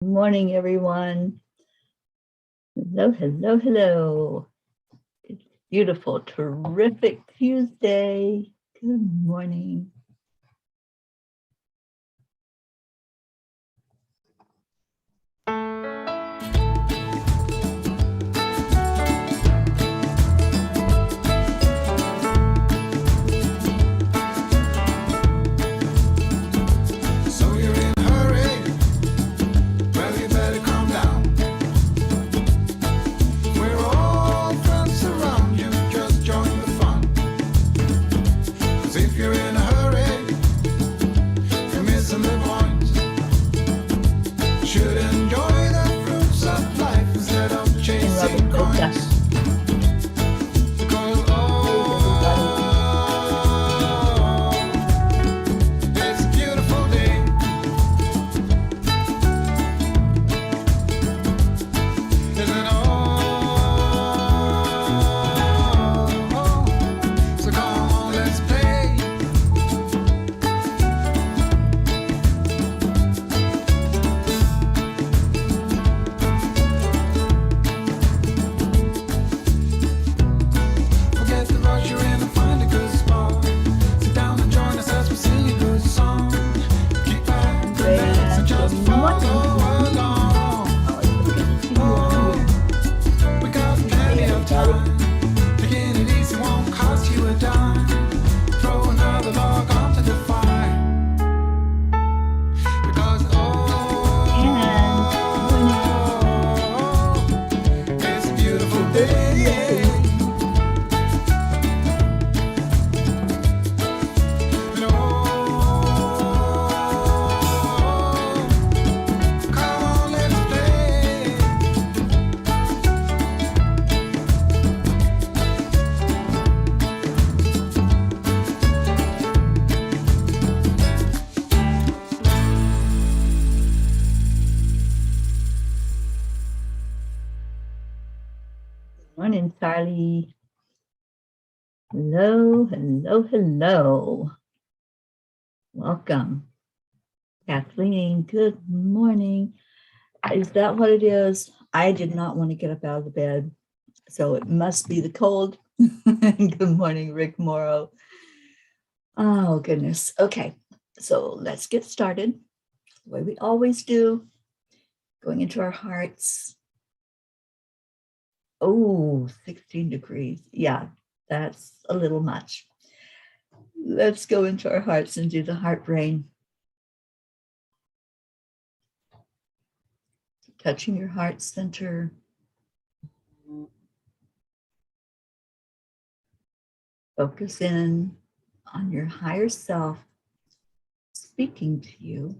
Good morning, everyone. Hello, hello, hello. It's beautiful, terrific Tuesday. Good morning. Morning, Charlie. Hello, hello, hello. Welcome. Kathleen, good morning. Is that what it is? I did not want to get up out of the bed, so it must be the cold. Good morning, Rick Morrow. Oh, goodness. Okay, so let's get started the way we always do, going into our hearts. Oh, 16 degrees. Yeah, that's a little much. Let's go into our hearts and do the heart brain. Touching your heart center. Focus in on your higher self speaking to you,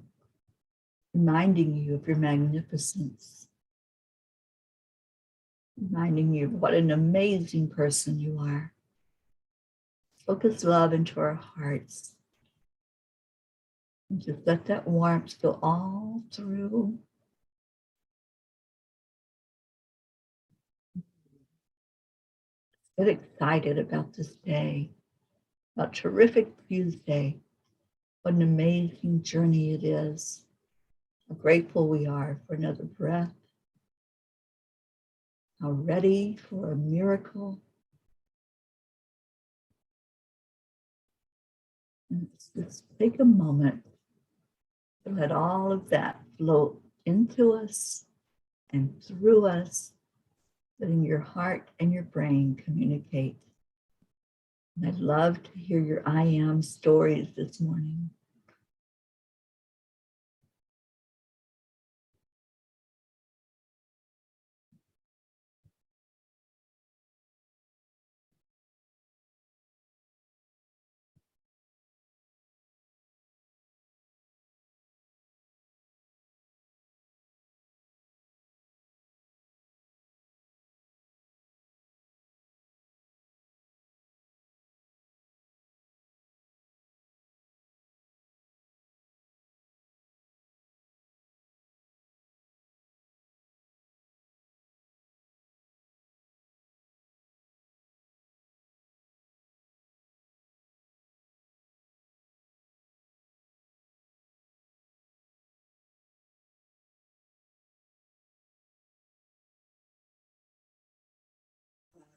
reminding you of your magnificence, reminding you of what an amazing person you are. Focus love into our hearts. And just let that warmth go all through. Get excited about this day, about terrific Tuesday. What an amazing journey it is. How grateful we are for another breath. How ready for a miracle. And let's take a moment to let all of that flow into us and through us, letting your heart and your brain communicate. And I'd love to hear your I am stories this morning.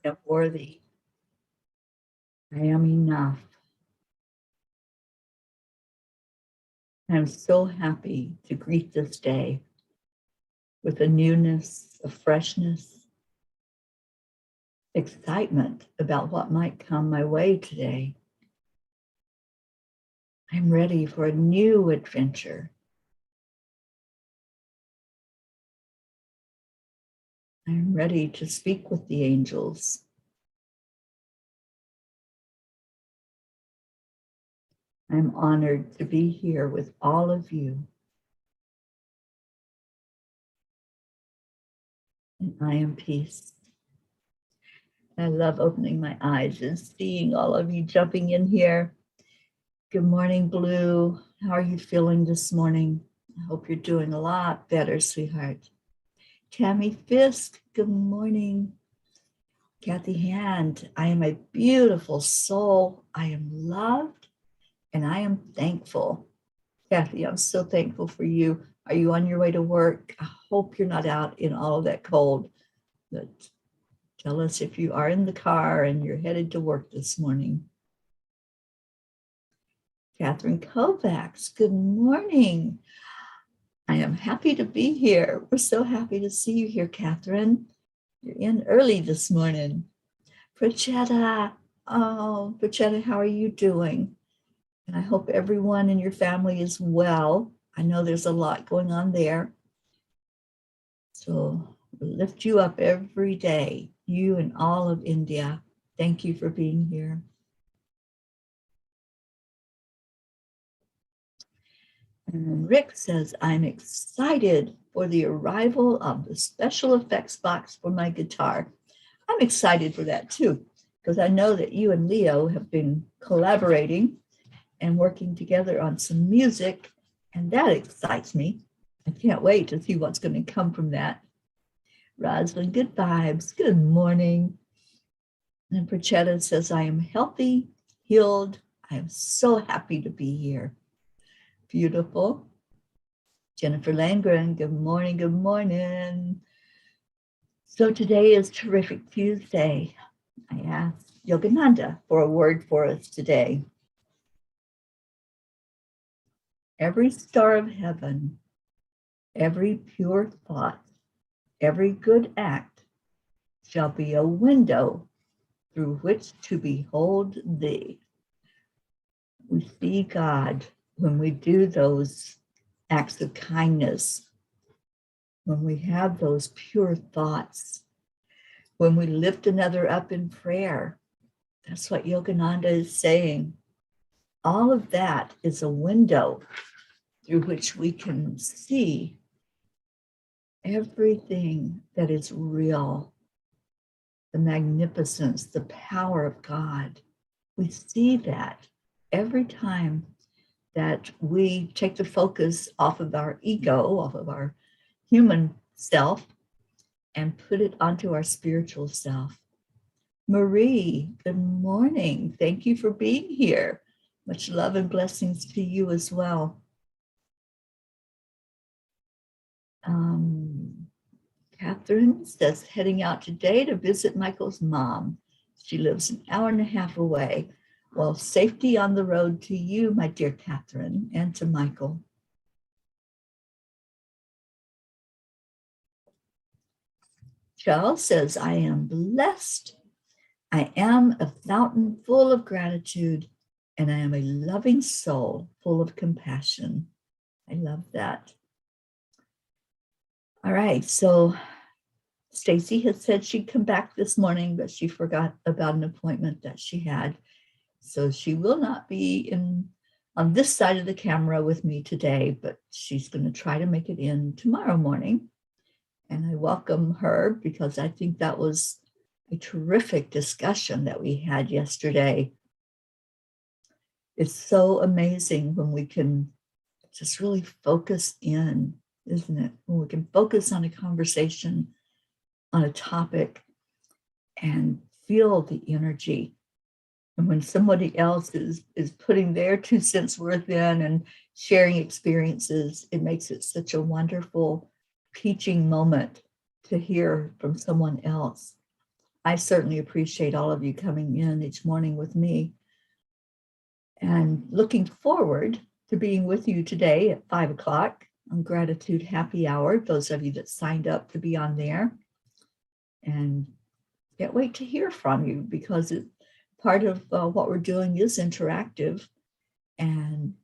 am worthy. I am enough. I'm so happy to greet this day with a newness, a freshness, excitement about what might come my way today. I'm ready for a new adventure. I'm ready to speak with the angels. I'm honored to be here with all of you. And I am peace. I love opening my eyes and seeing all of you jumping in here. Good morning, Blue. How are you feeling this morning? I hope you're doing a lot better, sweetheart. Tammy Fisk, good morning. Kathy Hand, I am a beautiful soul. I am loved and I am thankful. Kathy, I'm so thankful for you. Are you on your way to work? I hope you're not out in all of that cold. But tell us if you are in the car and you're headed to work this morning. Catherine Kovacs, good morning. I am happy to be here. We're so happy to see you here, Catherine. You're in early this morning. Prachetta, oh, Prachetta, how are you doing? And I hope everyone in your family is well. I know there's a lot going on there. So we'll lift you up every day, you and all of India. Thank you for being here. And Rick says, I'm excited for the arrival of the special effects box for my guitar. I'm excited for that too, because I know that you and Leo have been collaborating and working together on some music, and that excites me. I can't wait to see what's going to come from that. Rosalind, good vibes. Good morning. And Prachetta says, I am healthy, healed. I am so happy to be here. Beautiful. Jennifer Langren, good morning, good morning. So today is Terrific Tuesday. I asked Yogananda for a word for us today. Every star of heaven, every pure thought, every good act shall be a window through which to behold thee. We see God when we do those acts of kindness, when we have those pure thoughts, when we lift another up in prayer. That's what Yogananda is saying. All of that is a window through which we can see everything that is real, the magnificence, the power of God. We see that every time that we take the focus off of our ego, off of our human self, and put it onto our spiritual self. Marie, good morning. Thank you for being here. Much love and blessings to you as well. Catherine says, heading out today to visit Michael's mom. She lives an hour and a half away. Well, safety on the road to you, my dear Catherine, and to Michael. Charles says, I am blessed. I am a fountain full of gratitude, and I am a loving soul full of compassion. I love that. All right, so Stacy had said she'd come back this morning, but she forgot about an appointment that she had. So she will not be on this side of the camera with me today, but she's going to try to make it in tomorrow morning. And I welcome her because I think that was a terrific discussion that we had yesterday. It's so amazing when we can just really focus in, isn't it? When we can focus on a conversation, on a topic, and feel the energy. And when somebody else is putting their 2 cents worth in and sharing experiences, it makes it such a wonderful teaching moment to hear from someone else. I certainly appreciate all of you coming in each morning with me and looking forward to being with you today at 5 o'clock on Gratitude Happy Hour, those of you that signed up to be on there. And can't wait to hear from you because part of what we're doing is interactive, and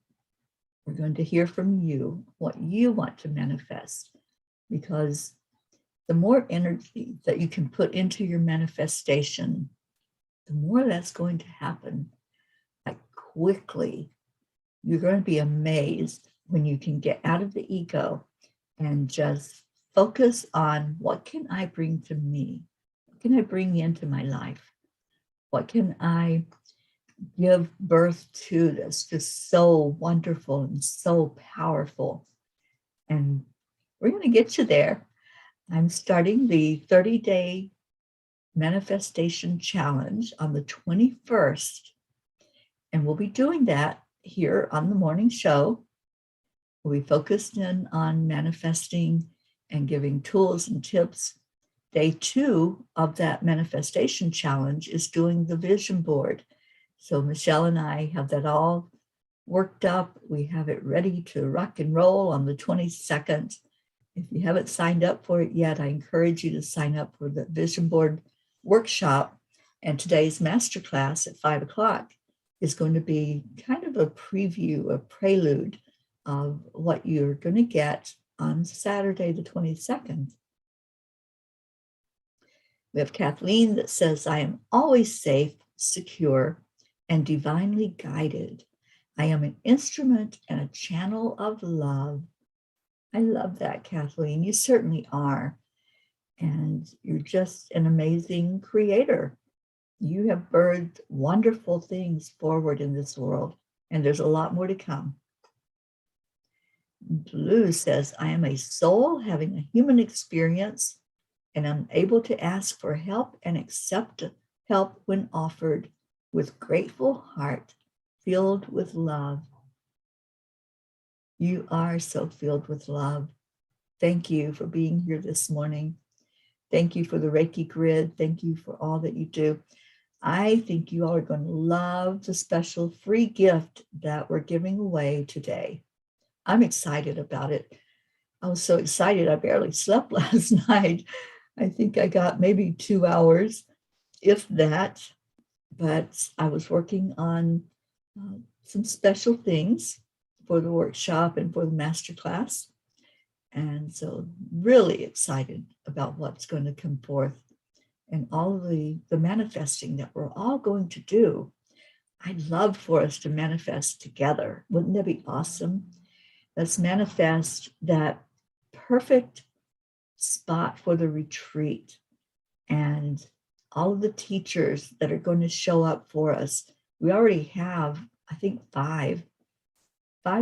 we're going to hear from you what you want to manifest, because the more energy that you can put into your manifestation, the more that's going to happen. Like quickly, you're going to be amazed when you can get out of the ego and just focus on what can I bring to me? What can I bring into my life? What can I give birth to that's just so wonderful and so powerful? And we're going to get you there. I'm starting the 30-day manifestation challenge on the 21st. And we'll be doing that here on the morning show. We'll be focused in on manifesting and giving tools and tips. Day 2 of that manifestation challenge is doing the vision board. So Michelle and I have that all worked up. We have it ready to rock and roll on the 22nd. If you haven't signed up for it yet, I encourage you to sign up for the vision board workshop. And today's masterclass at 5 o'clock is going to be kind of a preview, a prelude of what you're going to get on Saturday, the 22nd. We have Kathleen that says, I am always safe, secure, and divinely guided. I am an instrument and a channel of love. I love that, Kathleen. You certainly are. And you're just an amazing creator. You have birthed wonderful things forward in this world, and there's a lot more to come. Blue says, I am a soul having a human experience, and I'm able to ask for help and accept help when offered with grateful heart, filled with love. You are so filled with love. Thank you for being here this morning. Thank you for the Reiki grid. Thank you for all that you do. I think you all are going to love the special free gift that we're giving away today. I'm excited about it. I was so excited I barely slept last night. I think I got maybe 2 hours, if that, but I was working on some special things for the workshop and for the masterclass. And so really excited about what's going to come forth and all of the manifesting that we're all going to do. I'd love for us to manifest together. Wouldn't that be awesome? Let's manifest that perfect spot for the retreat and all of the teachers that are going to show up for us. We already have, I think, five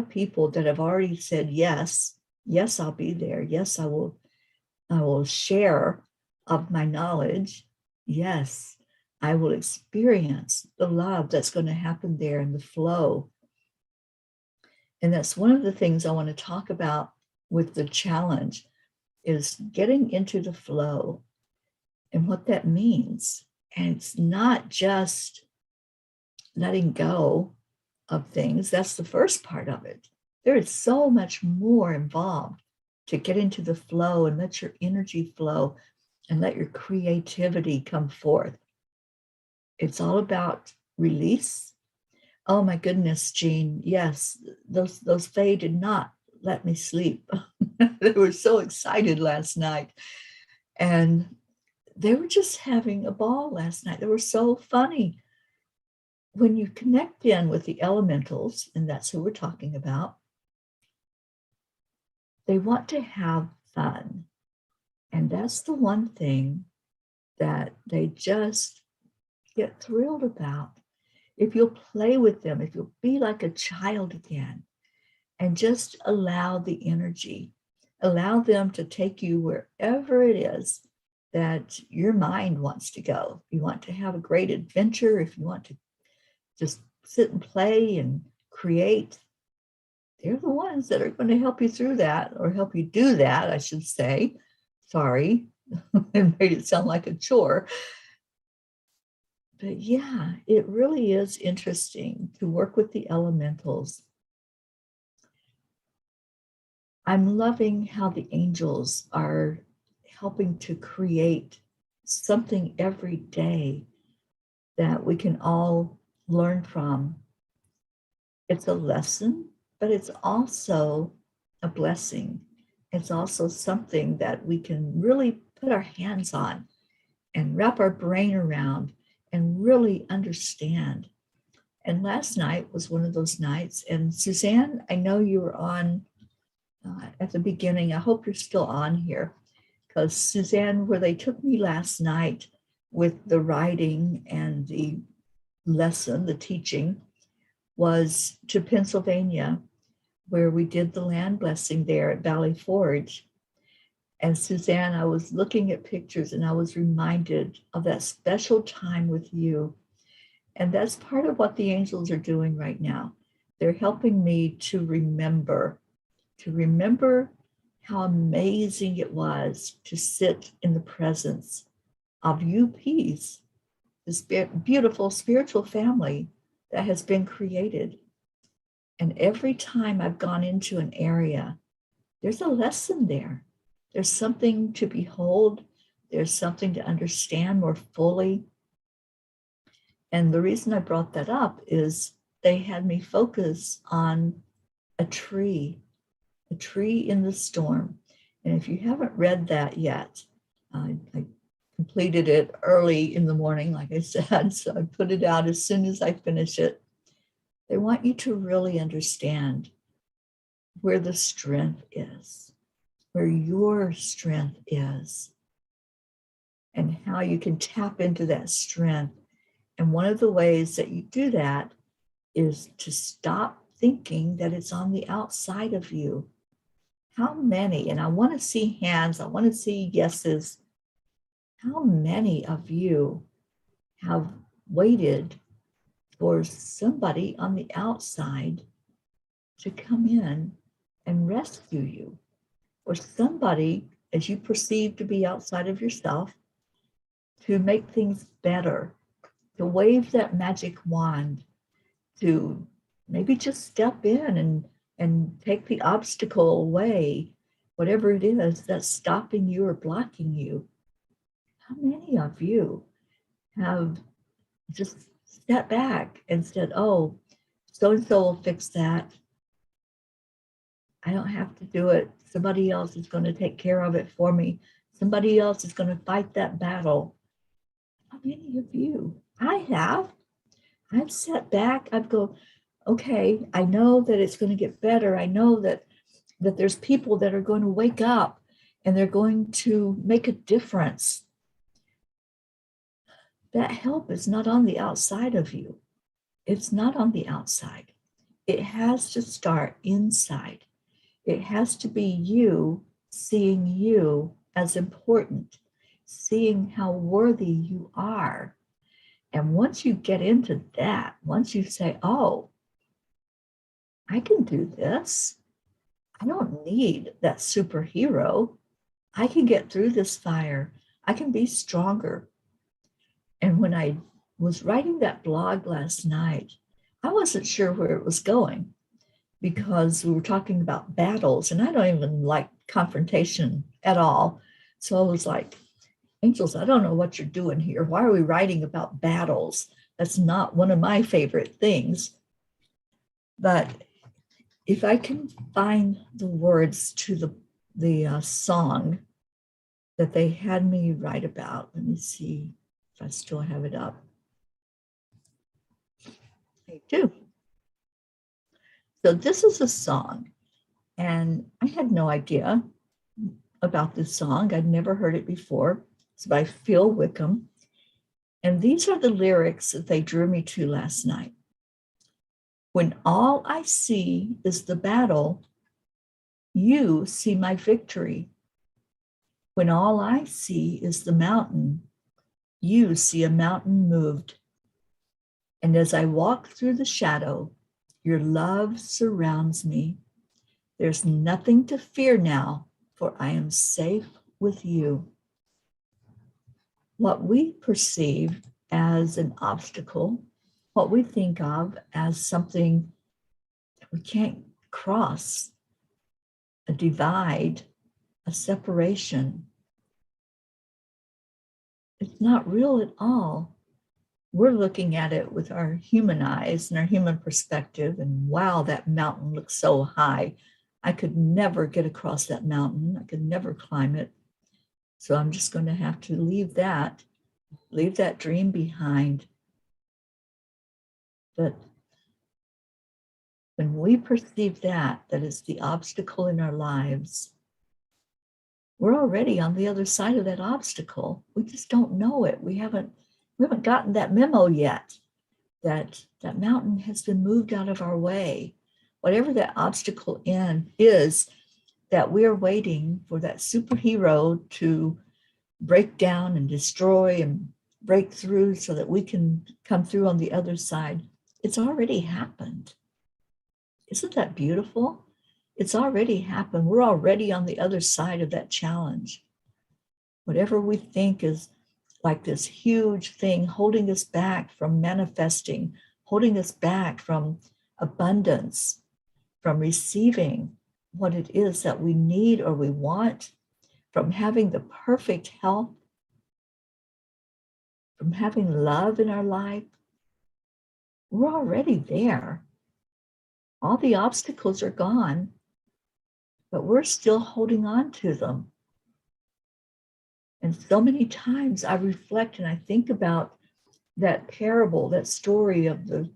people that have already said yes. Yes, I'll be there. Yes, I will share of my knowledge. Yes, I will experience the love that's going to happen there and the flow. And that's one of the things I want to talk about with the challenge is getting into the flow and what that means. And it's not just letting go of things. That's the first part of it. There is so much more involved to get into the flow and let your energy flow and let your creativity come forth. It's all about release. Oh my goodness, Jean. Yes, those Fae did not let me sleep. They were so excited last night. And they were just having a ball last night. They were so funny. When you connect in with the elementals, and that's who we're talking about, they want to have fun. And that's the one thing that they just get thrilled about. If you'll play with them, if you'll be like a child again, and just allow the energy, allow them to take you wherever it is that your mind wants to go. If you want to have a great adventure, if you want to just sit and play and create, they're the ones that are going to help you through that, or help you do that, I should say. Sorry, it made it sound like a chore. But yeah, it really is interesting to work with the elementals. I'm loving how the angels are helping to create something every day that we can all learn from. It's a lesson, but it's also a blessing. It's also something that we can really put our hands on and wrap our brain around and really understand. And last night was one of those nights. And Suzanne, I know you were on at the beginning. I hope you're still on here, because Suzanne, where they took me last night with the writing and the lesson, the teaching, was to Pennsylvania, where we did the land blessing there at Valley Forge. And Suzanne, I was looking at pictures and I was reminded of that special time with you. And that's part of what the angels are doing right now. They're helping me to remember how amazing it was to sit in the presence of you, peace, this beautiful spiritual family that has been created. And every time I've gone into an area, there's a lesson there. There's something to behold. There's something to understand more fully. And the reason I brought that up is they had me focus on a tree in the storm. And if you haven't read that yet, I completed it early in the morning, like I said, so I put it out as soon as I finish it. They want you to really understand where the strength is, where your strength is, and how you can tap into that strength. And one of the ways that you do that is to stop thinking that it's on the outside of you. How many, and I want to see hands, I want to see yeses, how many of you have waited for somebody on the outside to come in and rescue you, or somebody, as you perceive to be outside of yourself, to make things better, to wave that magic wand, to maybe just step in and take the obstacle away, whatever it is that's stopping you or blocking you. How many of you have just stepped back and said, oh, so-and-so will fix that. I don't have to do it. Somebody else is going to take care of it for me. Somebody else is going to fight that battle. How many of you? I have. I've sat back. I'd go, okay, I know that it's going to get better. I know that there's people that are going to wake up and they're going to make a difference. That help is not on the outside of you. It's not on the outside. It has to start inside. It has to be you seeing you as important, seeing how worthy you are. And once you get into that, once you say, oh, I can do this. I don't need that superhero. I can get through this fire. I can be stronger. And when I was writing that blog last night, I wasn't sure where it was going, because we were talking about battles, and I don't even like confrontation at all. So I was like, angels, I don't know what you're doing here. Why are we writing about battles? That's not one of my favorite things. But if I can find the words to the song that they had me write about, let me see if I still have it up. I do. So this is a song, and I had no idea about this song. I'd never heard it before. It's by Phil Wickham. And these are the lyrics that they drew me to last night. When all I see is the battle, you see my victory. When all I see is the mountain, you see a mountain moved. And as I walk through the shadow, your love surrounds me. There's nothing to fear now, for I am safe with you. What we perceive as an obstacle, what we think of as something that we can't cross, a divide, a separation, it's not real at all. We're looking at it with our human eyes and our human perspective, and wow, that mountain looks so high. I could never get across that mountain. I could never climb it. So I'm just going to have to leave that dream behind. But when we perceive that is the obstacle in our lives, we're already on the other side of that obstacle. We just don't know it. We haven't gotten that memo yet, that mountain has been moved out of our way. Whatever that obstacle is, that we're waiting for that superhero to break down and destroy and break through so that we can come through on the other side. It's already happened. Isn't that beautiful? It's already happened. We're already on the other side of that challenge. Whatever we think is like this huge thing holding us back from manifesting, holding us back from abundance, from receiving what it is that we need or we want, from having the perfect health, from having love in our life. We're already there. All the obstacles are gone, but we're still holding on to them. And so many times I reflect and I think about that parable, that story of the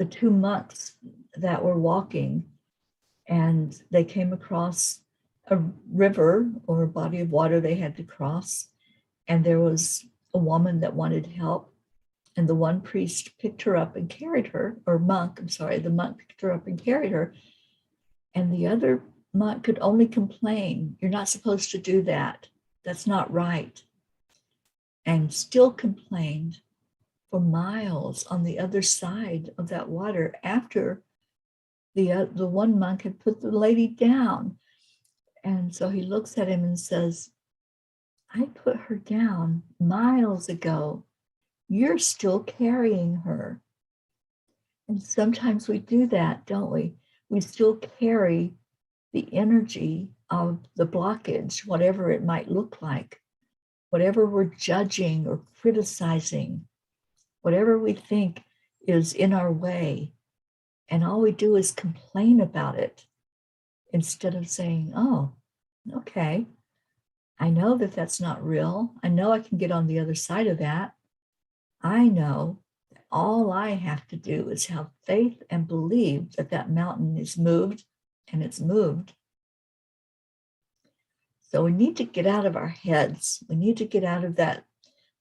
two monks that were walking, and they came across a river or a body of water they had to cross. And there was a woman that wanted help. And the one priest picked her up and carried her, or monk, I'm sorry, the monk picked her up and carried her. And the other monk could only complain, "You're not supposed to do that. That's not right." And still complained for miles on the other side of that water after the one monk had put the lady down. And so he looks at him and says, "I put her down miles ago. You're still carrying her." And sometimes we do that, don't we? We still carry the energy of the blockage, whatever it might look like, whatever we're judging or criticizing, whatever we think is in our way. And all we do is complain about it instead of saying, "Oh, okay, I know that that's not real. I know I can get on the other side of that. I know that all I have to do is have faith and believe that that mountain is moved, and it's moved." So we need to get out of our heads. We need to get out of that,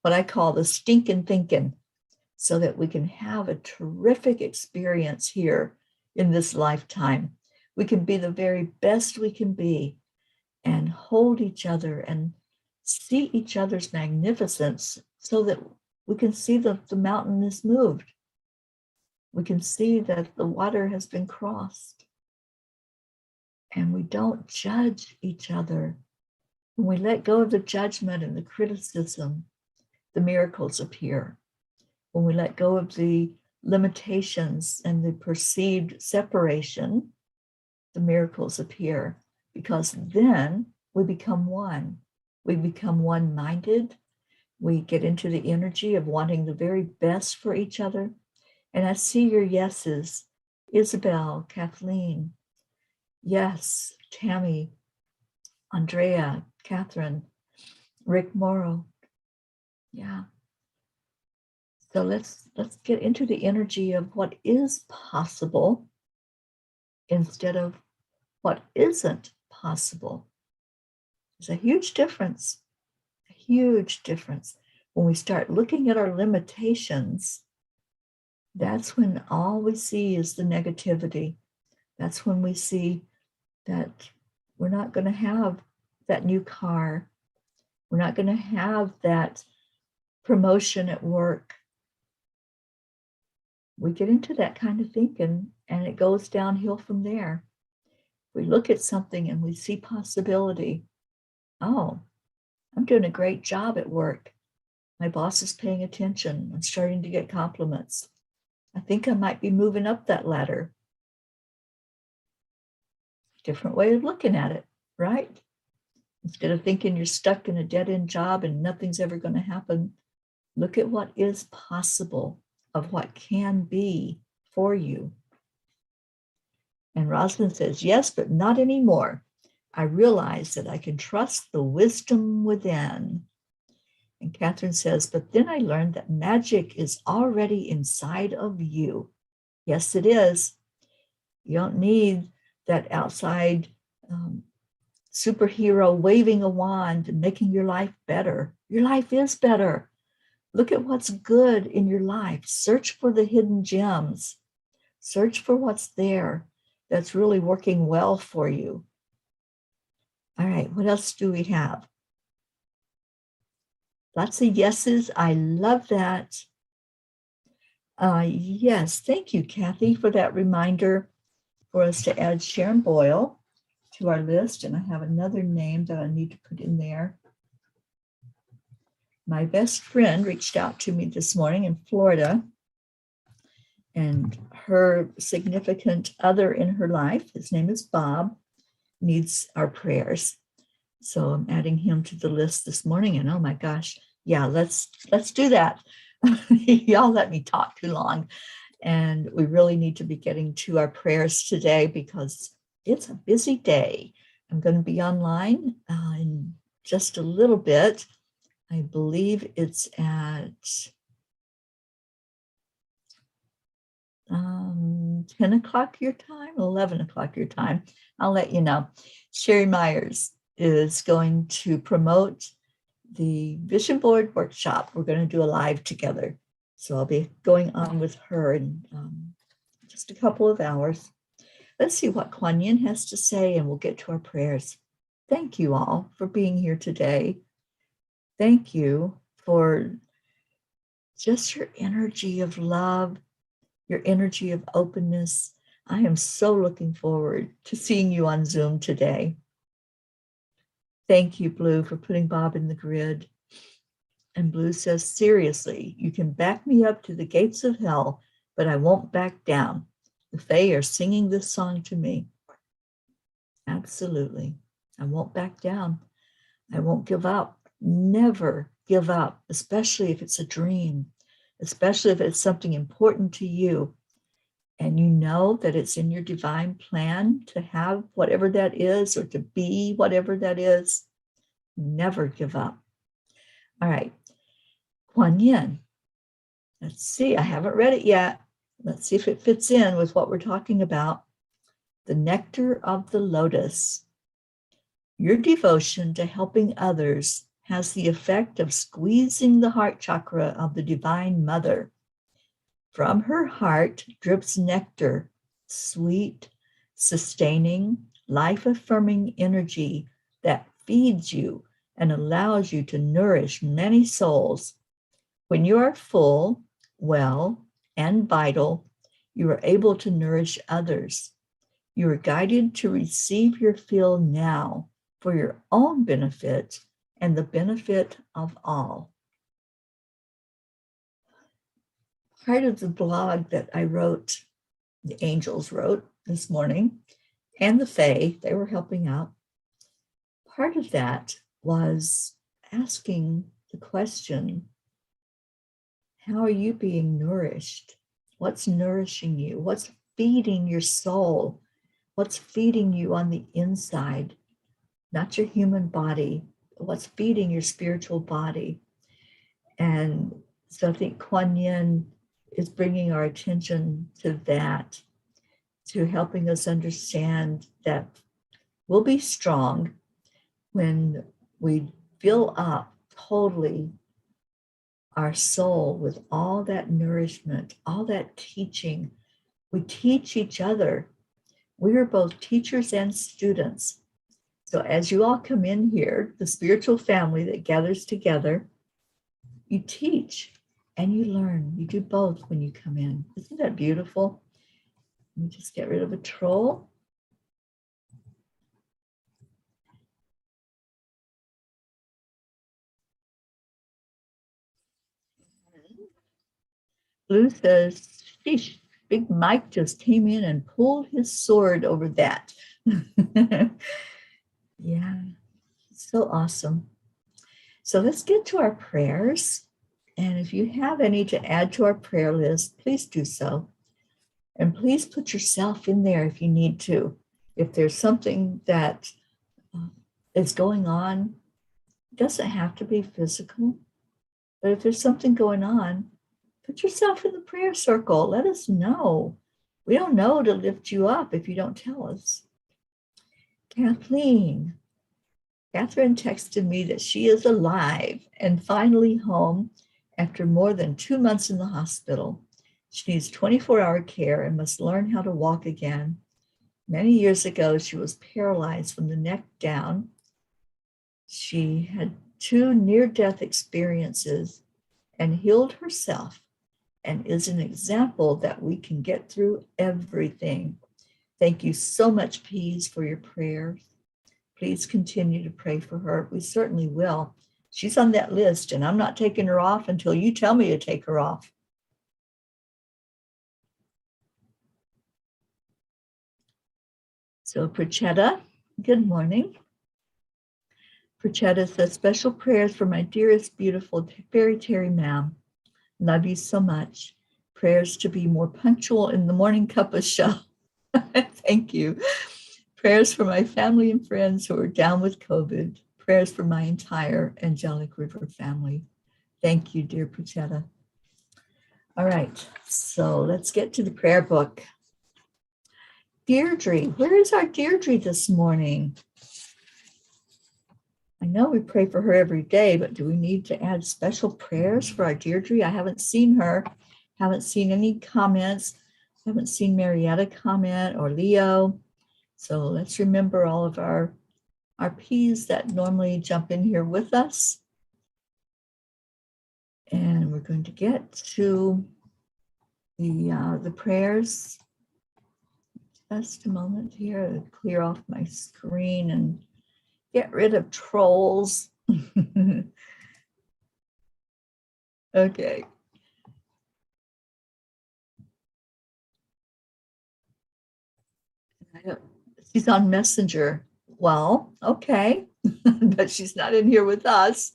what I call the stinking thinking, so that we can have a terrific experience here in this lifetime. We can be the very best we can be and hold each other and see each other's magnificence so that we can see that the mountain is moved. We can see that the water has been crossed. And we don't judge each other. When we let go of the judgment and the criticism, the miracles appear. When we let go of the limitations and the perceived separation, the miracles appear, because then we become one. We become one-minded. We get into the energy of wanting the very best for each other. And I see your yeses. Isabel, Kathleen, yes, Tammy, Andrea, Catherine, Rick Morrow. Yeah. So let's get into the energy of what is possible instead of what isn't possible. There's a huge difference, a huge difference. When we start looking at our limitations, that's when all we see is the negativity. That's when we see that we're not going to have that new car. We're not going to have that promotion at work. We get into that kind of thinking and it goes downhill from there. We look at something and we see possibility. Oh, I'm doing a great job at work. My boss is paying attention. I'm starting to get compliments. I think I might be moving up that ladder. Different way of looking at it, right? Instead of thinking you're stuck in a dead-end job and nothing's ever going to happen, look at what is possible, of what can be for you. And Rosalind says, yes, but not anymore. I realize that I can trust the wisdom within. And Catherine says, but then I learned that magic is already inside of you. Yes, it is. You don't need that outside superhero waving a wand and making your life better. Your life is better. Look at what's good in your life. Search for the hidden gems. Search for what's there that's really working well for you. All right, what else do we have? Lots of yeses. I love that. Yes, thank you, Kathy, for that reminder for us to add Sharon Boyle to our list. And I have another name that I need to put in there. My best friend reached out to me this morning in Florida, and her significant other in her life, his name is Bob, needs our prayers. So I'm adding him to the list this morning. And oh my gosh, yeah, let's do that. Y'all let me talk too long. And we really need to be getting to our prayers today because it's a busy day. I'm going to be online in just a little bit. I believe it's at 10 o'clock your time, 11 o'clock your time. I'll let you know. Sherry Myers is going to promote the Vision Board workshop. We're going to do a live together. So I'll be going on with her in just a couple of hours. Let's see what Kuan Yin has to say, and we'll get to our prayers. Thank you all for being here today. Thank you for just your energy of love, your energy of openness. I am so looking forward to seeing you on Zoom today. Thank you, Blue, for putting Bob in the grid. And Blue says, seriously, you can back me up to the gates of hell, but I won't back down. The Fae are singing this song to me. Absolutely. I won't back down. I won't give up. Never give up, especially if it's a dream, especially if it's something important to you. And you know that it's in your divine plan to have whatever that is or to be whatever that is. Never give up. All right. Kuan Yin. Let's see. I haven't read it yet. Let's see if it fits in with what we're talking about. The Nectar of the Lotus. Your devotion to helping others has the effect of squeezing the heart chakra of the Divine Mother. From her heart drips nectar, sweet, sustaining, life-affirming energy that feeds you and allows you to nourish many souls. When you are full, well, and vital, you are able to nourish others. You are guided to receive your fill now for your own benefit and the benefit of all. Part of the blog that I wrote, the angels wrote this morning, and the Fae, they were helping out. Part of that was asking the question, how are you being nourished? What's nourishing you? What's feeding your soul? What's feeding you on the inside? Not your human body, but what's feeding your spiritual body? And so I think Kuan Yin is bringing our attention to that, to helping us understand that we'll be strong when we fill up totally our soul with all that nourishment, all that teaching. We teach each other. We are both teachers and students. So as you all come in here, the spiritual family that gathers together, you teach and you learn. You do both when you come in. Isn't that beautiful? Let me just get rid of a troll. Blue says, sheesh, Big Mike just came in and pulled his sword over that. Yeah, so awesome. So let's get to our prayers. And if you have any to add to our prayer list, please do so. And please put yourself in there if you need to. If there's something that is going on, it doesn't have to be physical, but if there's something going on, put yourself in the prayer circle. Let us know. We don't know to lift you up if you don't tell us. Catherine texted me that she is alive and finally home after more than 2 months in the hospital. She needs 24-hour care and must learn how to walk again. Many years ago, she was paralyzed from the neck down. She had 2 near-death experiences and healed herself, and is an example that we can get through everything. Thank you so much, Peas, for your prayers. Please continue to pray for her. We certainly will. She's on that list, and I'm not taking her off until you tell me to take her off. So Prachetta, good morning. Prachetta says, special prayers for my dearest, beautiful fairy Teri ma'am. Love you so much. Prayers to be more punctual in the Morning Cuppa show. Thank you. Prayers for my family and friends who are down with COVID. Prayers for my entire Angelic River family. Thank you, dear Prachetta. All right, so let's get to the prayer book. Deirdre, where is our Deirdre this morning? I know we pray for her every day, but do we need to add special prayers for our Deirdre? I haven't seen her, haven't seen any comments, haven't seen Marietta comment or Leo. So let's remember all of our P's that normally jump in here with us. And we're going to get to the prayers. Just a moment here to clear off my screen and get rid of trolls. Okay. She's on Messenger. Well, okay, but she's not in here with us.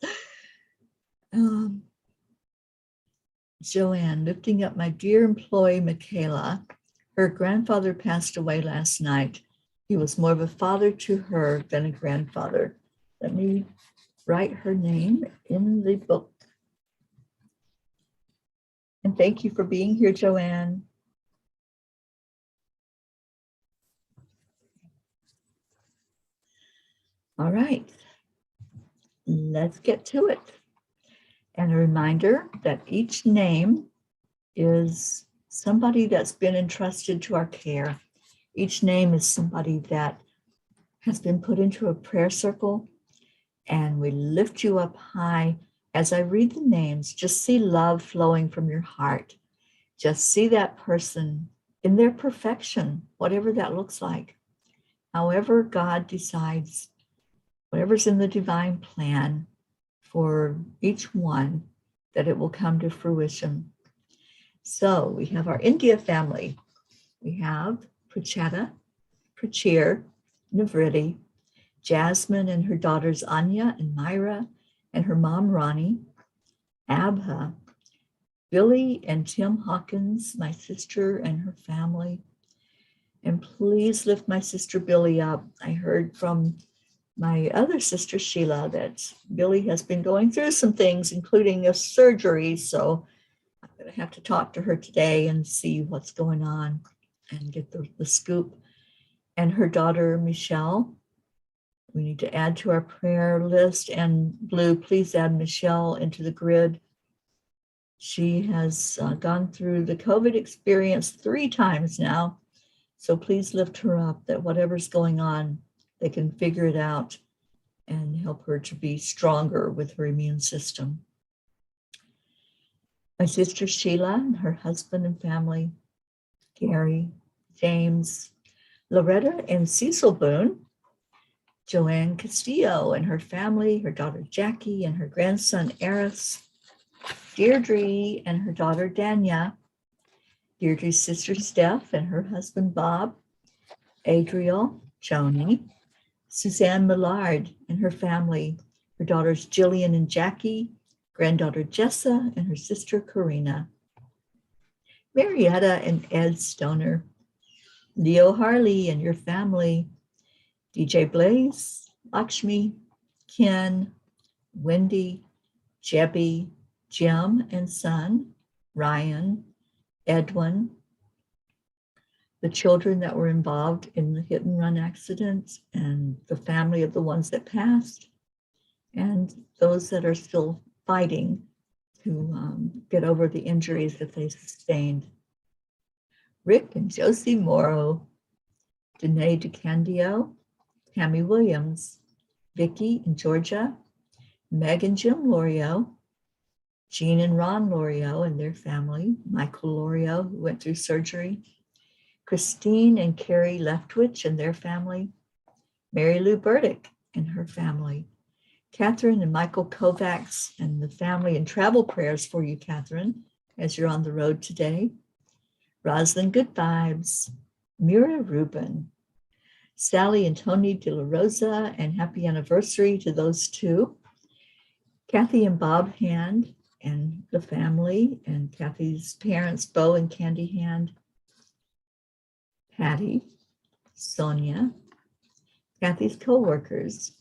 Joanne, lifting up my dear employee, Michaela. Her grandfather passed away last night. He was more of a father to her than a grandfather. Let me write her name in the book. And thank you for being here, Joanne. All right, let's get to it. And a reminder that each name is somebody that's been entrusted to our care. Each name is somebody that has been put into a prayer circle, and we lift you up high. As I read the names, just see love flowing from your heart. Just see that person in their perfection, whatever that looks like. However God decides, whatever's in the divine plan for each one, that it will come to fruition. So we have our India family. We have Prachetta, Prachir, Navriti, Jasmine and her daughters Anya and Myra, and her mom Ronnie, Abha, Billy and Tim Hawkins, my sister and her family. And please lift my sister Billy up. I heard from my other sister Sheila that Billy has been going through some things, including a surgery. So I'm going to have to talk to her today and see what's going on and get the scoop. And her daughter Michelle, we need to add to our prayer list. And Blue, please add Michelle into the grid. She has gone through the COVID experience 3 times now. So please lift her up, that whatever's going on, they can figure it out and help her to be stronger with her immune system. My sister Sheila and her husband and family, Gary, James, Loretta and Cecil Boone, Joanne Castillo and her family, her daughter Jackie and her grandson Eris, Deirdre and her daughter Danya, Deirdre's sister Steph and her husband Bob, Adriel, Joni, Suzanne Millard and her family, her daughters Jillian and Jackie, granddaughter Jessa and her sister Karina, Marietta and Ed Stoner, Leo Harley and your family, DJ Blaze, Lakshmi, Ken, Wendy, Jebby, Jim and son, Ryan, Edwin, the children that were involved in the hit and run accident, and the family of the ones that passed, and those that are still fighting to get over the injuries that they sustained. Rick and Josie Morrow, Danae DeCandio, Tammy Williams, Vicky and Georgia, Meg and Jim Lorio, Jean and Ron Lorio and their family, Michael Lorio, who went through surgery, Christine and Carrie Leftwich and their family, Mary Lou Burdick and her family, Catherine and Michael Kovacs and the family, and travel prayers for you, Catherine, as you're on the road today. Roslyn Good Vibes, Mira Rubin, Sally and Tony De La Rosa, and happy anniversary to those two. Kathy and Bob Hand and the family, and Kathy's parents, Bo and Candy Hand, Patty, Sonia, Kathy's co-workers,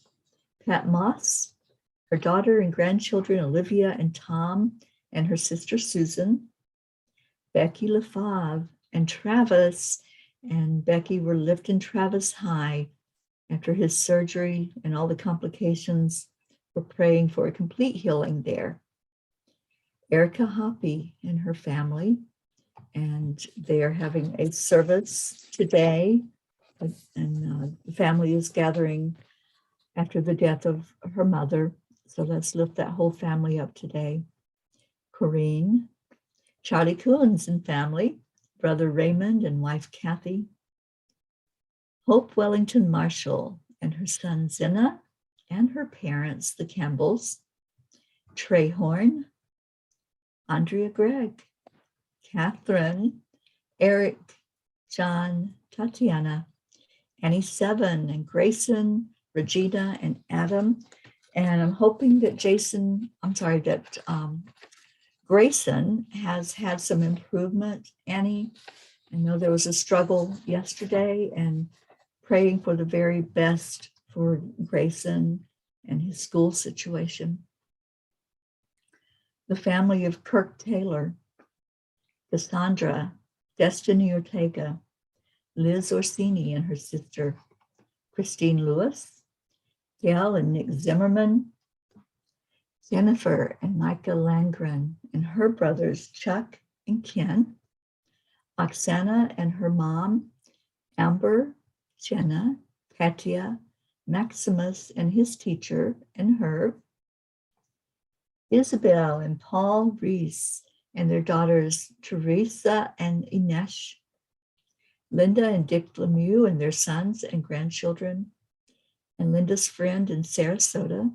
Pat Moss, her daughter and grandchildren, Olivia and Tom, and her sister, Susan, Becky LaFave and Travis, and Becky were lifting Travis high after his surgery and all the complications. We're praying for a complete healing there. Erica Hoppy and her family, and they are having a service today, and the family is gathering after the death of her mother. So let's lift that whole family up today. Corrine, Charlie Coons and family, brother Raymond and wife Kathy, Hope Wellington Marshall and her son Zenna and her parents, the Campbells, Trey Horn, Andrea Gregg, Catherine, Eric, John, Tatiana, Annie Seven and Grayson, Regina and Adam. And I'm hoping that Grayson has had some improvement. Annie, I know there was a struggle yesterday, and praying for the very best for Grayson and his school situation. The family of Kirk Taylor, Cassandra, Destiny Ortega, Liz Orsini and her sister, Christine Lewis, Gail and Nick Zimmerman, Jennifer and Micah Langren and her brothers, Chuck and Ken, Oksana and her mom, Amber, Jenna, Katia, Maximus and his teacher and her, Isabel and Paul Reese and their daughters, Teresa and Inesh, Linda and Dick Lemieux and their sons and grandchildren, and Linda's friend in Sarasota,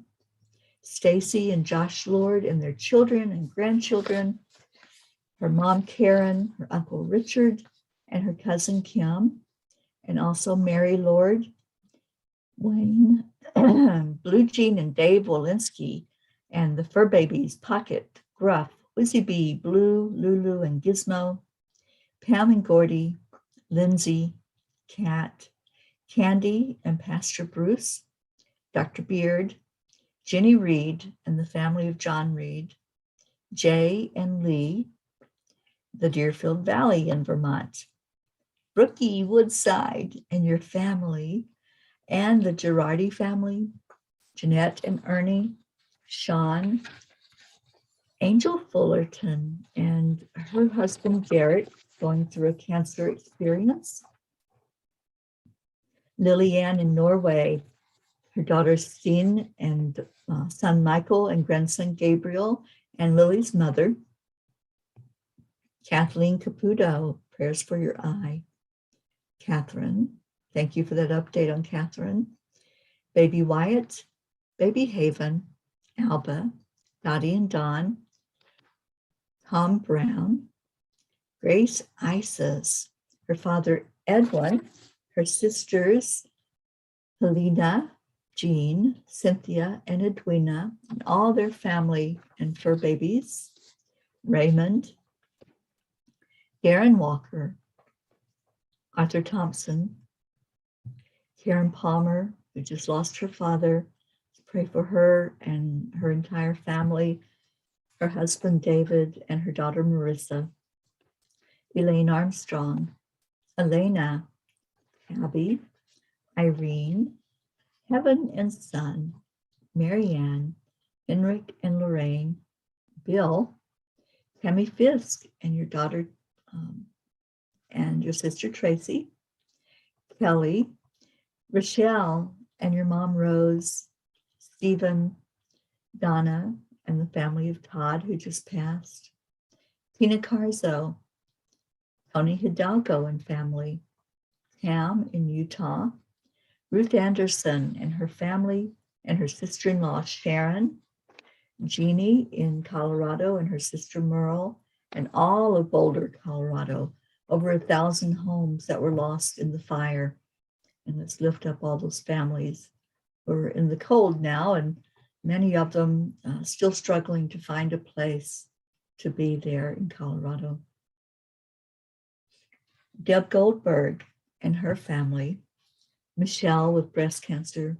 Stacy and Josh Lord and their children and grandchildren, her mom Karen, her uncle Richard, and her cousin Kim, and also Mary Lord, Wayne, Blue Jean and Dave Walensky, and the fur babies Pocket, Gruff, Wizzy Bee, Blue, Lulu, and Gizmo, Pam and Gordy, Lindsay, Kat, Candy and Pastor Bruce, Dr. Beard, Jenny Reed and the family of John Reed, Jay and Lee, the Deerfield Valley in Vermont, Brookie Woodside and your family, and the Girardi family, Jeanette and Ernie, Sean, Angel Fullerton and her husband Garrett going through a cancer experience, Lillian in Norway, her daughter Steen and son Michael and grandson Gabriel, and Lily's mother, Kathleen Caputo, prayers for your eye. Catherine, thank you for that update on Catherine. Baby Wyatt, Baby Haven, Alba, Dottie and Don, Tom Brown, Grace Isis, her father Edwin, her sisters Helena, Jean, Cynthia, and Edwina, and all their family and fur babies. Raymond, Darren Walker, Arthur Thompson, Karen Palmer, who just lost her father. Pray for her and her entire family, her husband David, and her daughter Marissa. Elaine Armstrong, Elena, Abby, Irene, Heaven and Son, Marianne, Henrik and Lorraine, Bill, Tammy Fisk, and your daughter and your sister Tracy, Kelly, Rochelle, and your mom Rose, Stephen, Donna, and the family of Todd, who just passed, Tina Carzo, Tony Hidalgo and family, Pam in Utah, Ruth Anderson and her family, and her sister-in-law Sharon, Jeannie in Colorado and her sister Merle, and all of Boulder, Colorado, over 1,000 homes that were lost in the fire. And let's lift up all those families who are in the cold now, and many of them still struggling to find a place to be there in Colorado. Deb Goldberg and her family, Michelle with breast cancer,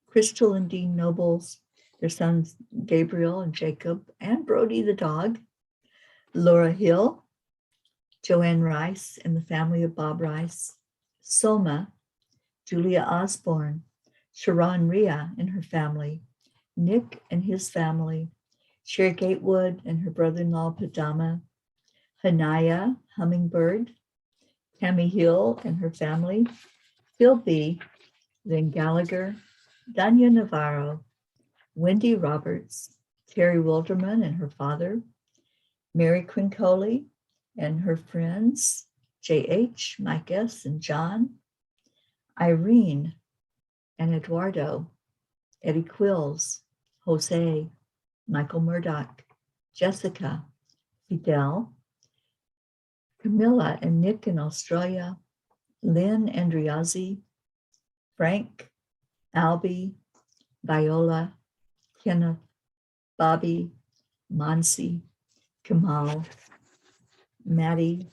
Crystal and Dean Nobles, their sons Gabriel and Jacob, and Brody the dog, Laura Hill, Joanne Rice and the family of Bob Rice, Soma, Julia Osborne, Sharon Rhea and her family, Nick and his family, Sherry Gatewood and her brother-in-law Padama, Hanaya Hummingbird, Tammy Hill and her family, Phil B., Lynn Gallagher, Danya Navarro, Wendy Roberts, Terry Wilderman and her father, Mary Quincoli and her friends, J.H., Mike S., and John, Irene and Eduardo, Eddie Quills, Jose, Michael Murdoch, Jessica, Fidel, Camilla and Nick in Australia, Lynn Andriazzi, Frank, Albie, Viola, Kenneth, Bobby, Mansi, Kamal, Maddie,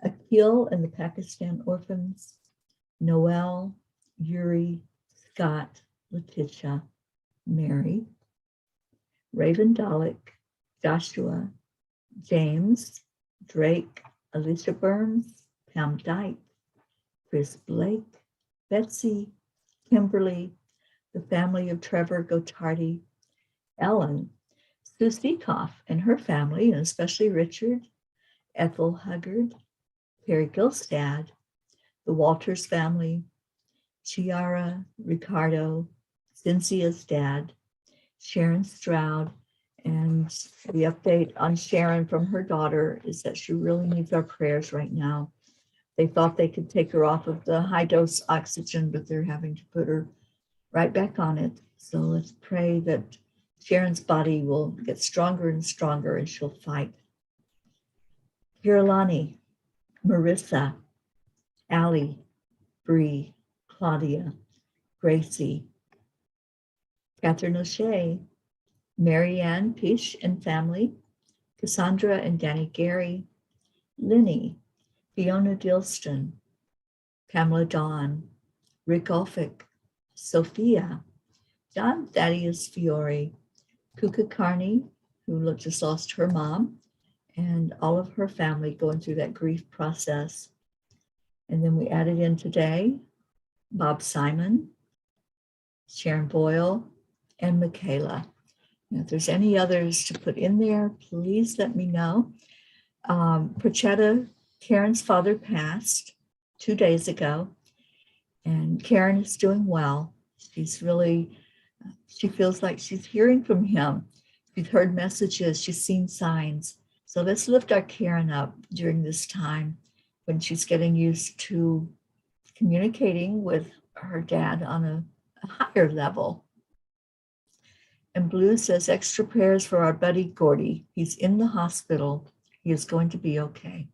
Akil and the Pakistan orphans, Noel, Yuri, Scott, Letitia, Mary, Raven Dalek, Joshua, James, Drake, Alicia Burns, Pam Dyke, Chris Blake, Betsy, Kimberly, the family of Trevor Gotardi, Ellen, Sue Seekoff and her family, and especially Richard, Ethel Huggard, Perry Gilstad, the Walters family, Chiara, Ricardo, Cynthia's dad, Sharon Stroud, and the update on Sharon from her daughter is that she really needs our prayers right now. They thought they could take her off of the high dose oxygen, but they're having to put her right back on it. So let's pray that Sharon's body will get stronger and stronger and she'll fight. Kirillani, Marissa, Allie, Bree, Claudia, Gracie, Catherine O'Shea, Marianne Pish and family, Cassandra and Danny Gary, Linny, Fiona Dilston, Pamela Dawn, Rick Olfick, Sophia, John Thaddeus Fiore, Kuka Carney, who just lost her mom, and all of her family going through that grief process. And then we added in today, Bob Simon, Sharon Boyle, and Michaela. Now, if there's any others to put in there, please let me know. Prochetta, Karen's father passed 2 days ago, and Karen is doing well. She feels like she's hearing from him. She's heard messages, she's seen signs. So let's lift our Karen up during this time when she's getting used to communicating with her dad on a higher level. And Blue says extra prayers for our buddy Gordy. He's in the hospital. He is going to be okay.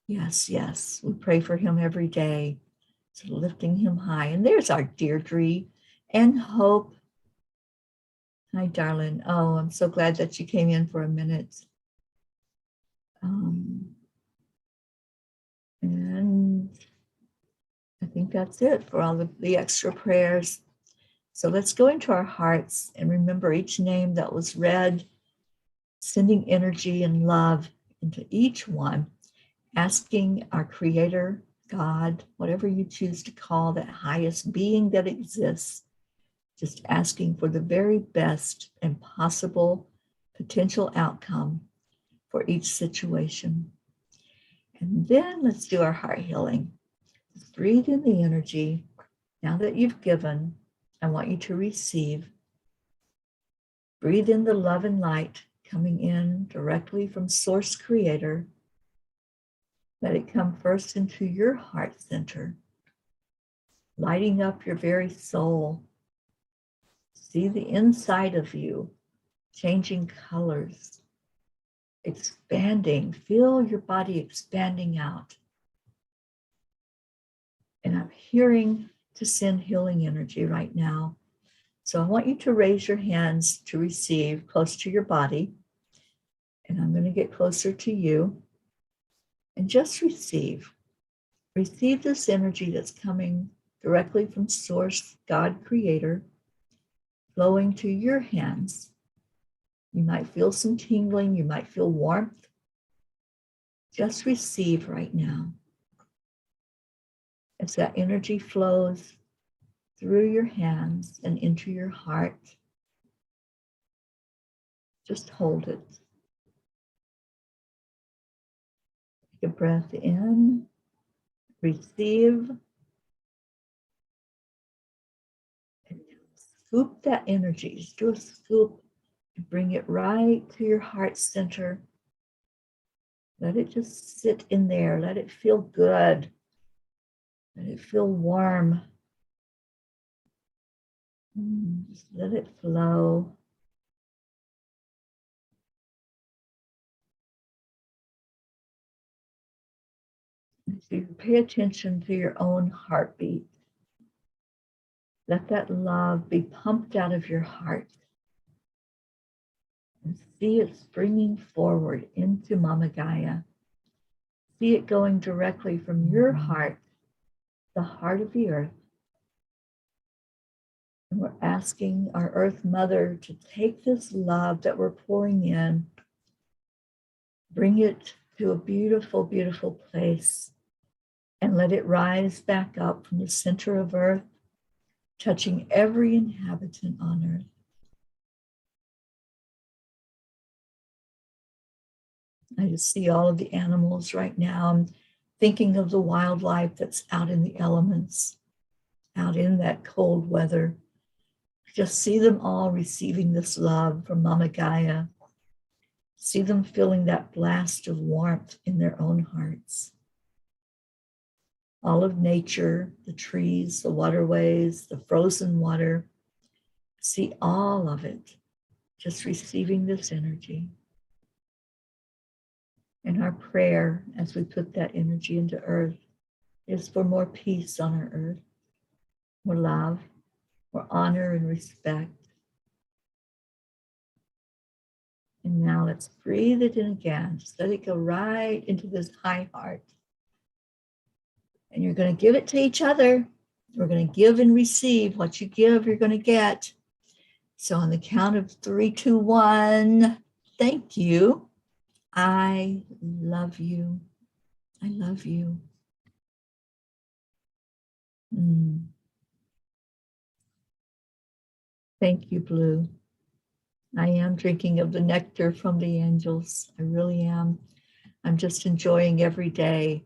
Yes, yes. We pray for him every day. So lifting him high. And there's our Deirdre and Hope. Hi, darling. Oh, I'm so glad that you came in for a minute. And I think that's it for all of the extra prayers. So let's go into our hearts and remember each name that was read, sending energy and love into each one, asking our Creator, God, whatever you choose to call that highest being that exists, just asking for the very best and possible potential outcome for each situation. And then let's do our heart healing. Just breathe in the energy. Now that you've given, I want you to receive. Breathe in the love and light coming in directly from Source Creator. Let it come first into your heart center, lighting up your very soul. See the inside of you changing colors, expanding. Feel your body expanding out. And I'm hearing to send healing energy right now. So I want you to raise your hands to receive close to your body. And I'm going to get closer to you. And just receive. Receive this energy that's coming directly from Source, God Creator, flowing to your hands. You might feel some tingling. You might feel warmth. Just receive right now. As that energy flows through your hands and into your heart, just hold it. Take a breath in, receive, and scoop that energy. Just do a scoop and bring it right to your heart center. Let it just sit in there. Let it feel good. Let it feel warm. Just let it flow. As you pay attention to your own heartbeat, let that love be pumped out of your heart. And see it springing forward into Mama Gaia. See it going directly from your heart, the heart of the earth. And we're asking our Earth Mother to take this love that we're pouring in, bring it to a beautiful, beautiful place, and let it rise back up from the center of Earth, touching every inhabitant on Earth. I just see all of the animals right now. I'm thinking of the wildlife that's out in the elements, out in that cold weather. Just see them all receiving this love from Mama Gaia. See them feeling that blast of warmth in their own hearts. All of nature, the trees, the waterways, the frozen water. See all of it just receiving this energy. And our prayer as we put that energy into earth is for more peace on our earth, more love, more honor and respect. And now let's breathe it in again. Just let it go right into this high heart. And you're going to give it to each other. We're going to give and receive. What you give, you're going to get. So on the count of 3, 2, 1, thank you. I love you. I love you. Thank you, Blue. I am drinking of the nectar from the angels. I really am. I'm just enjoying every day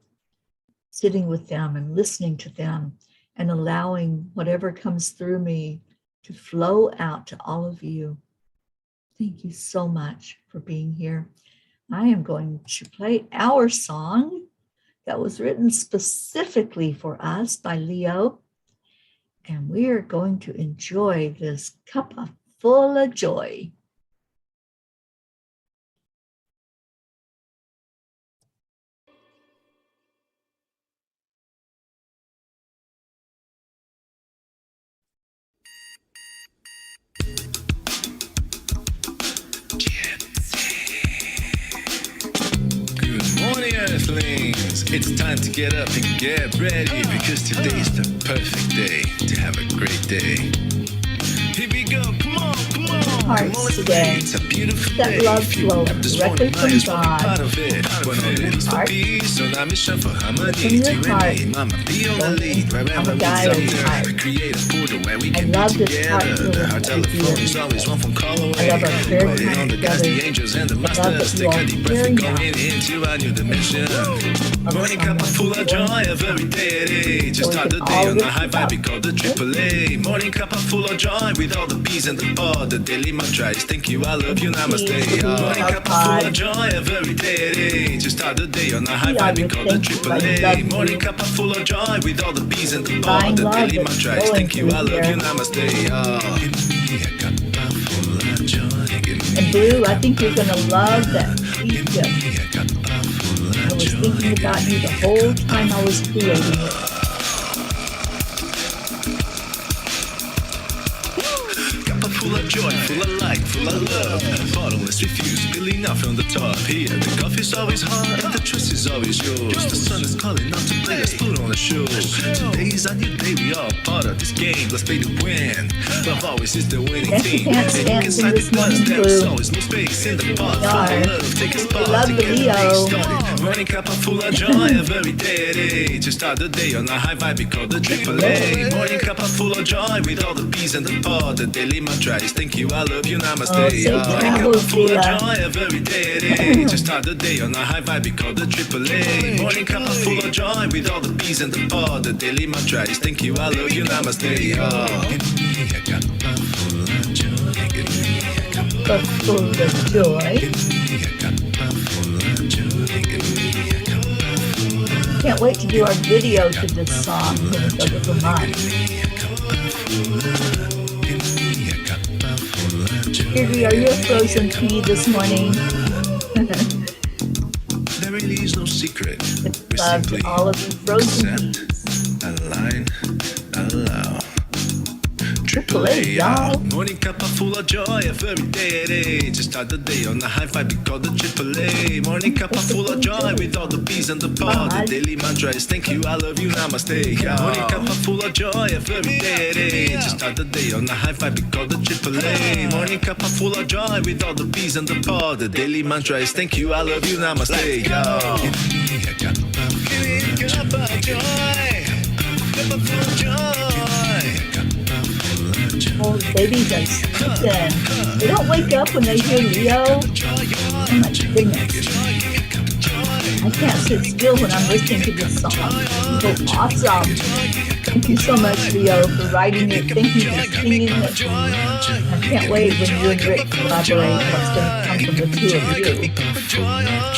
sitting with them and listening to them and allowing whatever comes through me to flow out to all of you. Thank you so much for being here. I am going to play our song that was written specifically for us by Leo. And we are going to enjoy this Cuppa Fulla Joy. mornings, it's time to get up and get ready, because today is the perfect day to have a great day. Here we go, come on, come on. Hearts today. It's a beautiful That day. love If you flow wake up this directly morning, from might as well be God. part of it. When all is for Heart. peace, so now mission for harmony. From your To any heart. mama, be on the lead. Wherever Mother we Gaia's gather, heart. we create a portal where we I can love be this heart together. The feeling heart that we do telephone every is always day. one phone call away. I love our shared Waiting time on the gods, together. the angels, and the I love masters. that you Take are a deep breath here and now. going into a new dimension. Morning Cuppa Fulla Joy, a very day. Just start the day on a high vibe, we call the AAA. Morning Cuppa Fulla Joy, with all the P's and the pod. The daily mantra is thank you, I love you, namaste. Morning Cuppa Fulla Joy, a very day. Just start the day on a high vibe, we call the AAA. Morning Cuppa Fulla Joy, with all the P's and the pod. The daily mantra is thank you, I love you, namaste. And Blue, I think you're going to love that sweet gift. I was thinking about you the whole time I was creating it. Full of joy, full of light, full of love. Bottomless refuse, spilling out from the top. Here, the coffee's always hot and the trust is always yours. The sun is calling out to play, let's put on a show. Today's a new day, we all part of this game. Let's play to win. Love always is the winning team. Dance And you can sign the guns, there's always no space in the pot. Full of love, take a spot Love to the get Leo. things started. Morning Cuppa Fulla Joy, a very day. Just start the day on a high vibe, we call the AAA. Morning Cuppa Fulla Joy, with all the P's and the pod. The daily mantra is thank you, I love you, namaste. safe travels, Full of Leela. joy, a very day. Just start the day on a high vibe, we call the AAA. Morning Cuppa full of joy, with all the P's and the pod. The daily mantra is thank you, I love you, namaste. Cuppa Fulla Joy. Can't wait to do our video to this song when it goes for mine. Kirby, are you a frozen pea this morning? There really is no secret. We Love simply to all of you frozen accept, peas. align, allow. AAA, y'all. Morning Cuppa Fulla Joy, a very day. Just start the day on a high vibe, we call the AAA. Morning Cuppa Fulla Joy, with all the P's and the pod. The daily mantra is thank you, I love you, namaste. Morning Cuppa Fulla Joy, a very day. Just start the day on a high vibe, we call the AAA. Morning Cuppa Fulla Joy, with all the P's and the pod. The daily mantra is thank you, I love you, namaste. Cuppa Joy, Cuppa Fulla Joy. Oh, babies are sleeping. They don't wake up when they hear Leo. Oh my goodness. I can't sit still when I'm listening to this song. So awesome. Thank you so much, Leo, for writing it. Thank you for singing it. I can't wait when you and Rick collaborate. What's going to come from the two of you.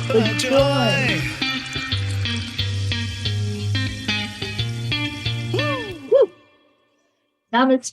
Good joy. Woo. Namaste.